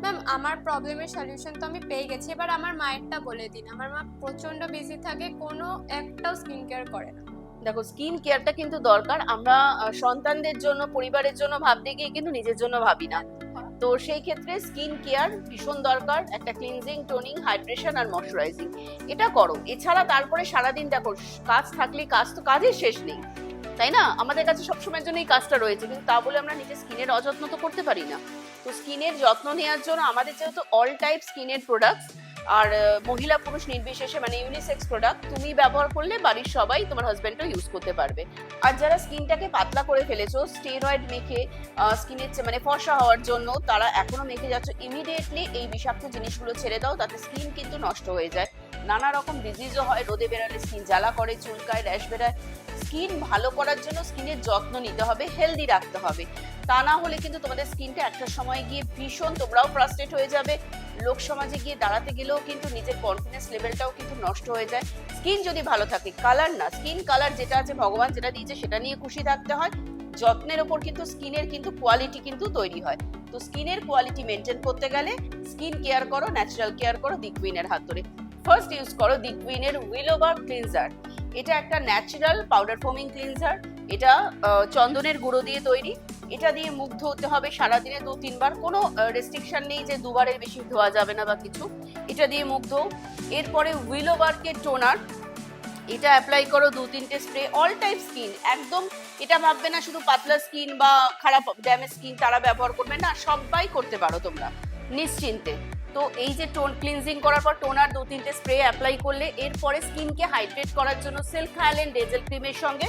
Ma'am আমার প্রবলেমের solution তো আমি পেয়ে গেছি, এবার আমার মায়েরটা বলে দিন। আমার মা প্রচন্ড বিজি থাকে, কোনো একটাও স্কিন কেয়ার করে না। দেখো, স্কিন কেয়ারটা কিন্তু দরকার। আমরা সন্তানদের জন্য, পরিবারের জন্য ভাবতে গিয়ে কিন্তু নিজের জন্য ভাবি না। তো সেই ক্ষেত্রে স্কিন কেয়ার ভীষণ দরকার। একটা ক্লিনজিং, টোনিং, হাইড্রেশন আর ময়শ্চারাইজিং এটা করো। এছাড়া তারপরে সারাদিন দেখো, কাজ থাকলে কাজ তো কাজের শেষ নেই, তাই না? আমাদের কাছে সবসময়ের জন্য এই কাজটা রয়েছে, কিন্তু তা বলে আমরা নিজের স্কিনের অযত্ন তো করতে পারি না। তো স্কিনের যত্ন নেওয়ার জন্য আমাদের যেহেতু অল টাইপ স্কিনের প্রোডাক্টস, আর মহিলা পুরুষ নির্বিশেষে মানে ইউনিসেক্স প্রোডাক্ট তুমি ব্যবহার করলে বাড়ির সবাই, তোমার হাজবেন্ডও ইউজ করতে পারবে। আর যারা স্কিনটাকে পাতলা করে ফেলেছো স্টেরয়েড মেখে স্কিনের মানে ফর্সা হওয়ার জন্য, তারা এখনো মেখে যাচ্ছ, ইমিডিয়েটলি এই বিষাক্ত জিনিসগুলো ছেড়ে দাও, তাতে স্কিন কিন্তু নষ্ট হয়ে যায়। নানা রকম ডিজিজও হয়, রোদে বেরোলে স্কিন জ্বালা করে, চুলকায়, র্যাশ বেরায়। স্কিন ভালো করার জন্য স্কিনের যত্ন নিতে হবে, হেলদি রাখতে হবে। তা না হলে কিন্তু তোমাদের স্কিনটা একটা সময় গিয়ে ভীষণ, তোমরাও ফ্রাস্ট্রেট হয়ে যাবে। লোক সমাজে গিয়ে দাঁড়াতে গেলেও কিন্তু নিজের কনফিডেন্স লেভেলটাও কিন্তু নষ্ট হয়ে যায়। স্কিন যদি ভালো থাকে, কালার না, স্কিন কালার যেটা আছে ভগবান যেটা দিয়েছে সেটা নিয়ে খুশি থাকতে হয়। যত্নের ওপর কিন্তু স্কিনের কিন্তু কোয়ালিটি কিন্তু তৈরি হয়। তো স্কিনের কোয়ালিটি মেনটেন করতে গেলে স্কিন কেয়ার করো, ন্যাচারাল কেয়ার করো দি কুইনের হাত ধরে। ফার্স্ট ইউজ করো দি কুইনের উইলোবার ক্লিনজার। এটা একটা ন্যাচারাল পাউডার ফোমিং ক্লিনজার। এটা চন্দনের গুঁড়ো দিয়ে তৈরি। এটা দিয়ে মুখ ধুতে হবে সারাদিনে 2-3 বার, কোনো রেস্ট্রিকশন নেই যে দুবারের বেশি ধোয়া যাবে না বা কিছু। এটা দিয়ে মুখ ধো। এরপরে উইলোবার্কের টোনার, এটা অ্যাপ্লাই করো 2-3টে স্প্রে। অল টাইপ স্কিন একদম, এটা ভাববে না শুধু পাতলা স্কিন বা খারাপ ড্যামেজ স্কিন তারা ব্যবহার করবে না, সবাই করতে পারো তোমরা নিশ্চিন্তে। তো এই যে টোন ক্লিনজিং করার পর টোনার 2-3টে স্প্রে অ্যাপ্লাই করলে, এরপরে স্কিনকে হাইড্রেট করার জন্য সিল্ক হাইল্যান্ড ডেজেল ক্রিমের সঙ্গে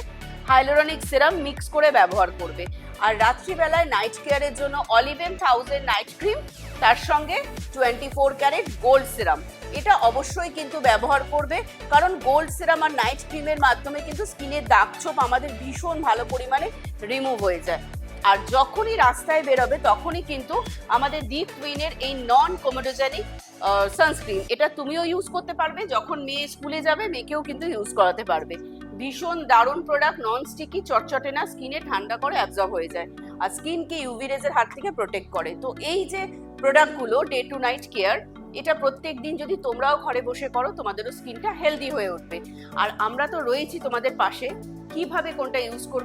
হাইলোরনিক সিরাম মিক্স করে ব্যবহার করবে। আর রাত্রিবেলায় নাইট কেয়ারের জন্য অলিভেন 1000 নাইট ক্রিম, তার সঙ্গে 24 ক্যারেট গোল্ড সিরাম, এটা অবশ্যই কিন্তু ব্যবহার করবে। কারণ গোল্ড সিরাম আর নাইট ক্রিমের মাধ্যমে কিন্তু স্কিনের দাগ ছোপ আমাদের ভীষণ ভালো পরিমাণে রিমুভ হয়ে যায়। আর যখনই রাস্তায় বেরোবে তখনই কিন্তু আমাদের দি কুইনের এই নন কোমোডোজেনিক সানস্ক্রিন, এটা তুমিও ইউজ করতে পারবে। যখন মেয়ে স্কুলে যাবে মেয়েকেও কিন্তু ইউজ করাতে পারবে। ভীষণ দারুণ প্রোডাক্ট, নন স্টিকি, চটচটে না, স্কিনে ঠান্ডা করে অ্যাবজর্ব হয়ে যায় আর স্কিনকে ইউভি রেজের হাত থেকে প্রোটেক্ট করে। তো এই যে প্রোডাক্টগুলো ডে টু নাইট কেয়ার, এটা প্রত্যেক দিন যদি তোমরাও ঘরে বসে করো তোমাদেরও স্কিনটা হেলদি হয়ে উঠবে। আর আমরা তো রয়েছি তোমাদের পাশে, কিভাবে কোনটা ইউজ করবে